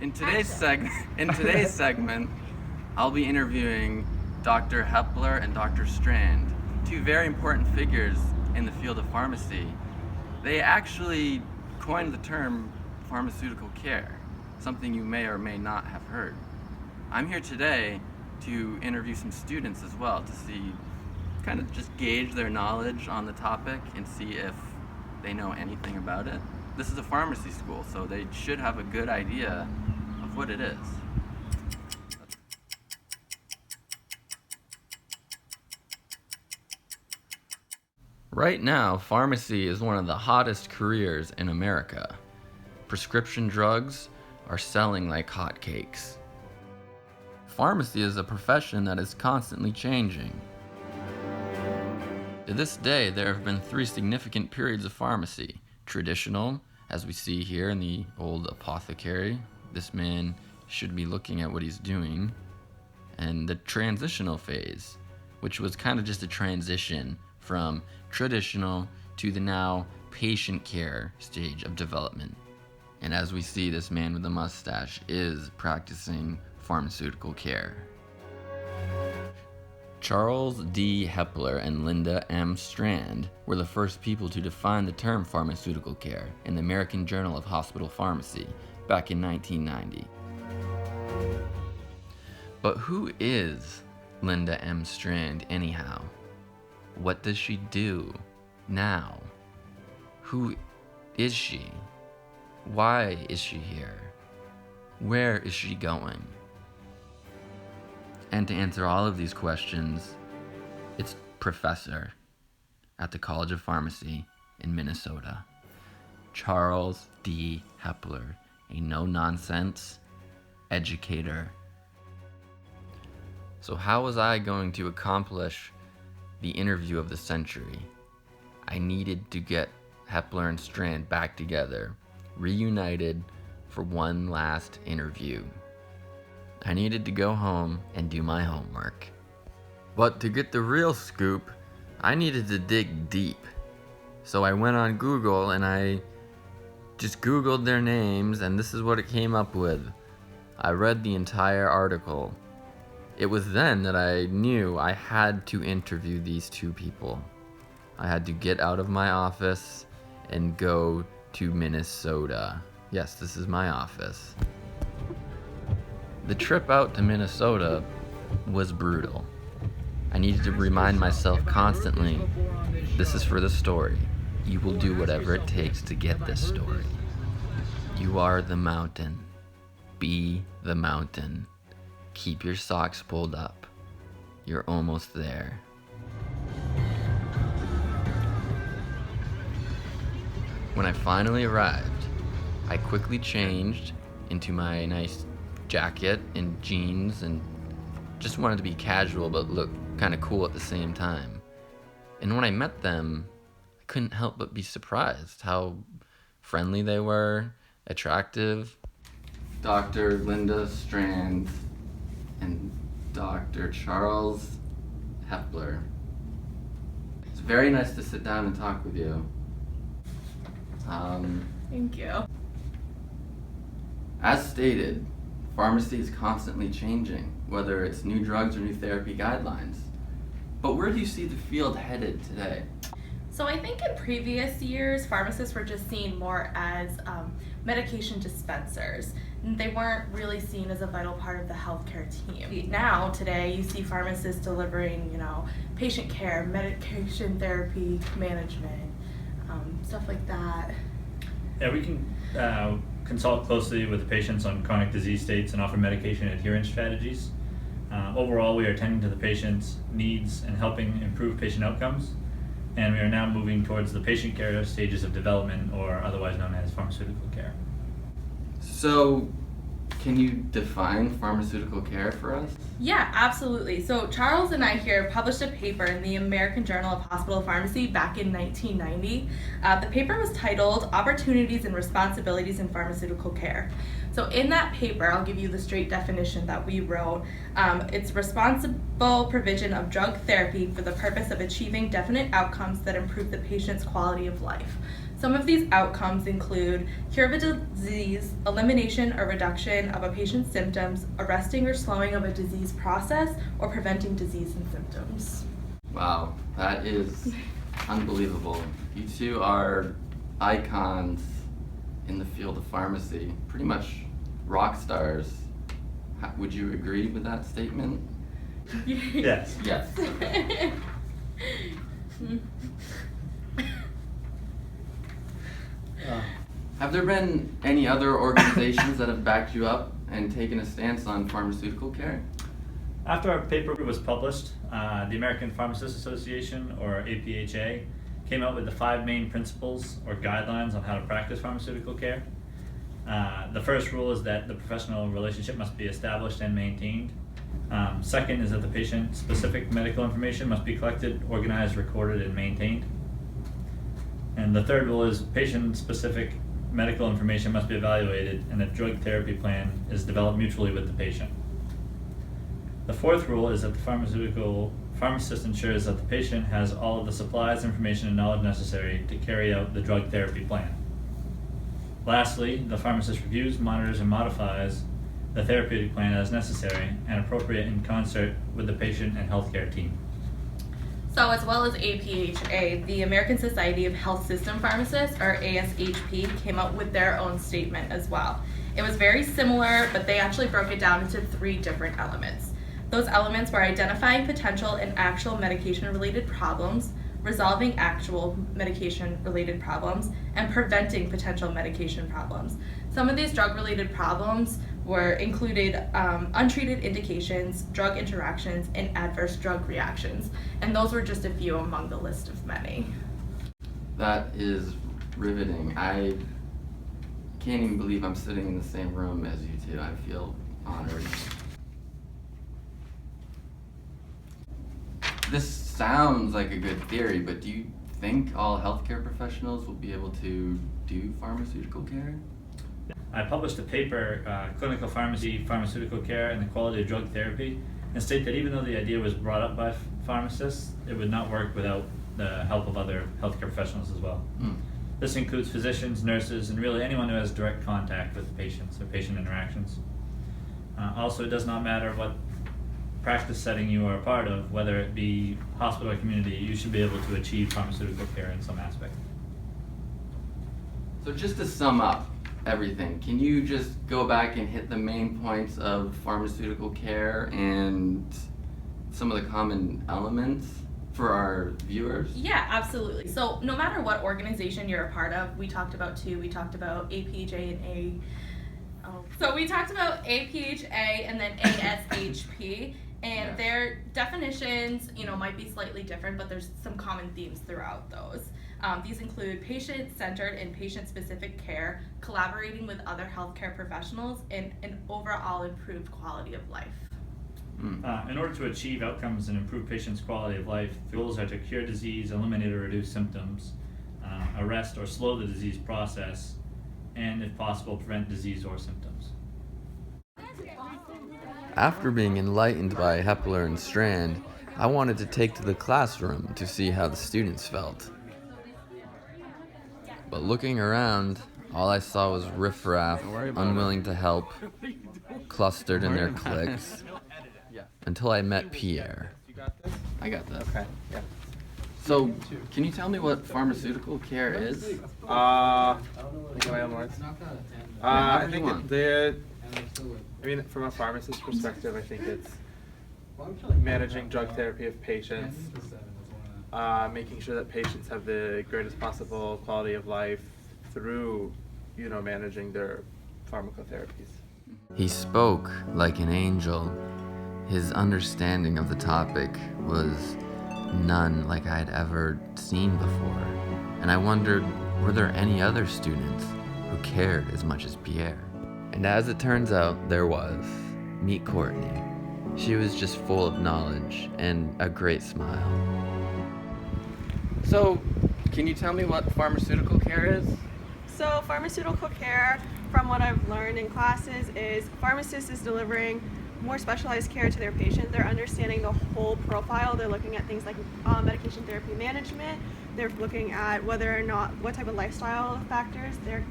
In today's segment, I'll be interviewing Dr. Hepler and Dr. Strand, two very important figures in the field of pharmacy. They actually coined the term pharmaceutical care, something you may or may not have heard. I'm here today to interview some students as well to see, kind of just gauge their knowledge on the topic and see if they know anything about it. This is a pharmacy school, so they should have a good idea of what it is. Right now, pharmacy is one of the hottest careers in America. Prescription drugs are selling like hotcakes. Pharmacy is a profession that is constantly changing. To this day, there have been three significant periods of pharmacy. Traditional, as we see here in the old apothecary. This man should be looking at what he's doing. And the transitional phase, which was kind of just a transition from traditional to the now patient care stage of development. And as we see, this man with the mustache is practicing pharmaceutical care. Charles D. Hepler and Linda M. Strand were the first people to define the term pharmaceutical care in the American Journal of Hospital Pharmacy back in 1990. But who is Linda M. Strand anyhow? What does she do now? Who is she? Why is she here? Where is she going? And to answer all of these questions, it's professor at the College of Pharmacy in Minnesota, Charles D. Hepler, a no-nonsense educator. So how was I going to accomplish the interview of the century? I needed to get Hepler and Strand back together, reunited for one last interview. I needed to go home and do my homework. But to get the real scoop, I needed to dig deep. So I went on Google and I just Googled their names, and this is what it came up with. I read the entire article. It was then that I knew I had to interview these two people. I had to get out of my office and go to Minnesota. Yes, this is my office. The trip out to Minnesota was brutal. I needed to remind myself constantly, this is for the story. You will do whatever it takes to get this story. You are the mountain. Be the mountain. Keep your socks pulled up. You're almost there. When I finally arrived, I quickly changed into my nice jacket and jeans and just wanted to be casual but look kind of cool at the same time. And when I met them, I couldn't help but be surprised how friendly they were, attractive. Dr. Linda Strand and Dr. Charles Hepler. It's very nice to sit down and talk with you. Thank you. As stated, pharmacy is constantly changing, whether it's new drugs or new therapy guidelines. But where do you see the field headed today? So I think in previous years, pharmacists were just seen more as medication dispensers. They weren't really seen as a vital part of the healthcare team. Now, today, you see pharmacists delivering, patient care, medication therapy, management, stuff like that. Yeah, we can consult closely with the patients on chronic disease states and offer medication adherence strategies. Overall, we are attending to the patient's needs and helping improve patient outcomes. And we are now moving towards the patient care stages of development, or otherwise known as pharmaceutical care. So, can you define pharmaceutical care for us? Yeah, absolutely. So Charles and I here published a paper in the American Journal of Hospital Pharmacy back in 1990. The paper was titled Opportunities and Responsibilities in Pharmaceutical Care. So in that paper, I'll give you the straight definition that we wrote. It's responsible provision of drug therapy for the purpose of achieving definite outcomes that improve the patient's quality of life. Some of these outcomes include cure of a disease, elimination or reduction of a patient's symptoms, arresting or slowing of a disease process, or preventing disease and symptoms. Wow, that is unbelievable. You two are icons in the field of pharmacy, pretty much rock stars. Would you agree with that statement? Yes. Yes. Have there been any other organizations that have backed you up and taken a stance on pharmaceutical care? After our paper was published, the American Pharmacists Association, or APHA, came out with the 5 main principles or guidelines on how to practice pharmaceutical care. The first rule is that the professional relationship must be established and maintained. Second is that the patient-specific medical information must be collected, organized, recorded, and maintained. And the third rule is patient-specific medical information must be evaluated, and a drug therapy plan is developed mutually with the patient. The fourth rule is that the pharmacist ensures that the patient has all of the supplies, information, and knowledge necessary to carry out the drug therapy plan. Lastly, the pharmacist reviews, monitors, and modifies the therapeutic plan as necessary and appropriate in concert with the patient and healthcare team. So as well as APHA, the American Society of Health System Pharmacists, or ASHP, came out with their own statement as well. It was very similar, but they actually broke it down into 3 different elements. Those elements were identifying potential and actual medication-related problems, resolving actual medication-related problems, and preventing potential medication problems. Some of these drug-related problems included untreated indications, drug interactions, and adverse drug reactions. And those were just a few among the list of many. That is riveting. I can't even believe I'm sitting in the same room as you two. I feel honored. This sounds like a good theory, but do you think all healthcare professionals will be able to do pharmaceutical care? I published a paper, Clinical Pharmacy, Pharmaceutical Care, and the Quality of Drug Therapy, and state that even though the idea was brought up by pharmacists, it would not work without the help of other healthcare professionals as well. This includes physicians, nurses, and really anyone who has direct contact with patients or patient interactions. Also, it does not matter what practice setting you are a part of, whether it be hospital or community, you should be able to achieve pharmaceutical care in some aspect. So just to sum up everything, can you just go back and hit the main points of pharmaceutical care and some of the common elements for our viewers? Yeah, absolutely. So no matter what organization you're a part of, we talked about APHA and So we talked about APHA and then ASHP, and their definitions, might be slightly different, but there's some common themes throughout those. These include patient-centered and patient-specific care, collaborating with other healthcare professionals, and an overall improved quality of life. In order to achieve outcomes and improve patients' quality of life, the goals are to cure disease, eliminate or reduce symptoms, arrest or slow the disease process, and if possible, prevent disease or symptoms. After being enlightened by Hepler and Strand, I wanted to take to the classroom to see how the students felt. But looking around, all I saw was riffraff, unwilling to help, clustered in their cliques, until I met Pierre. I got this. Okay, yeah. So, can you tell me what pharmaceutical care is? Think of my own words. I think from a pharmacist's perspective, I think it's managing drug therapy of patients, making sure that patients have the greatest possible quality of life through, managing their pharmacotherapies. He spoke like an angel. His understanding of the topic was none like I had ever seen before. And I wondered, were there any other students who cared as much as Pierre? And as it turns out, there was. Meet Courtney. She was just full of knowledge and a great smile. So, can you tell me what pharmaceutical care is? So pharmaceutical care, from what I've learned in classes, is pharmacist is delivering more specialized care to their patient. They're understanding the whole profile. They're looking at things like medication therapy management. They're looking at whether or not, what type of lifestyle factors they're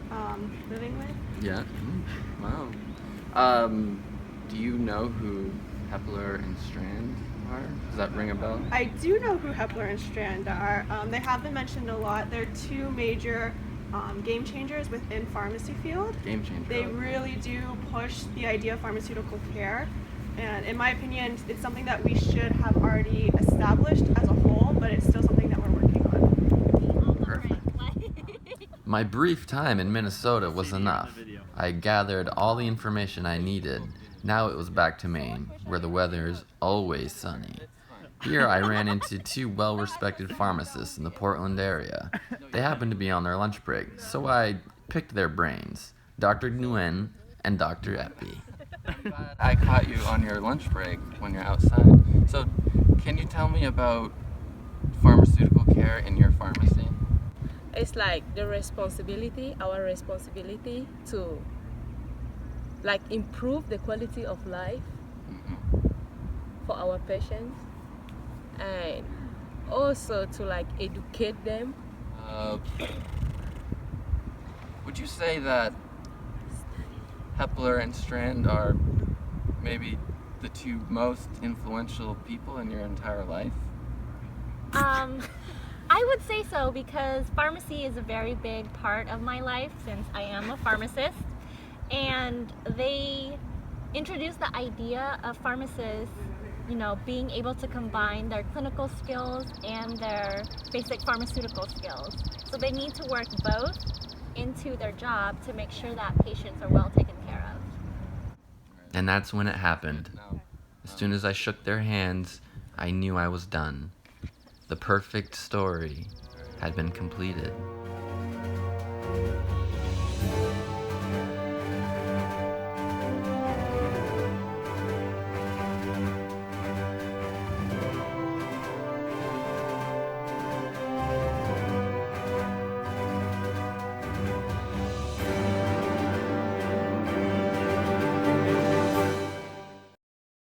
living with. Yeah. Wow. Do you know who Hepler and Strand are? Does that ring a bell? I do know who Hepler and Strand are. They have been mentioned a lot. They're two major game changers within pharmacy field. Game changer. They really do push the idea of pharmaceutical care, and in my opinion, it's something that we should have already established as a whole, but it's still something that we're working on. Perfect. My brief time in Minnesota was enough. I gathered all the information I needed. Now it was back to Maine, where the weather is always sunny. Here I ran into two well-respected pharmacists in the Portland area. They happened to be on their lunch break, so I picked their brains, Dr. Nguyen and Dr. Epi. I caught you on your lunch break when you're outside. So can you tell me about pharmaceutical care in your pharmacy? It's like our responsibility to like improve the quality of life for our patients, and also to like educate them. Would you say that Hepler and Strand are maybe the two most influential people in your entire life? I would say so, because pharmacy is a very big part of my life since I am a pharmacist, and they introduced the idea of pharmacists, being able to combine their clinical skills and their basic pharmaceutical skills. So they need to work both into their job to make sure that patients are well taken care of. And that's when it happened. As soon as I shook their hands, I knew I was done. The perfect story had been completed.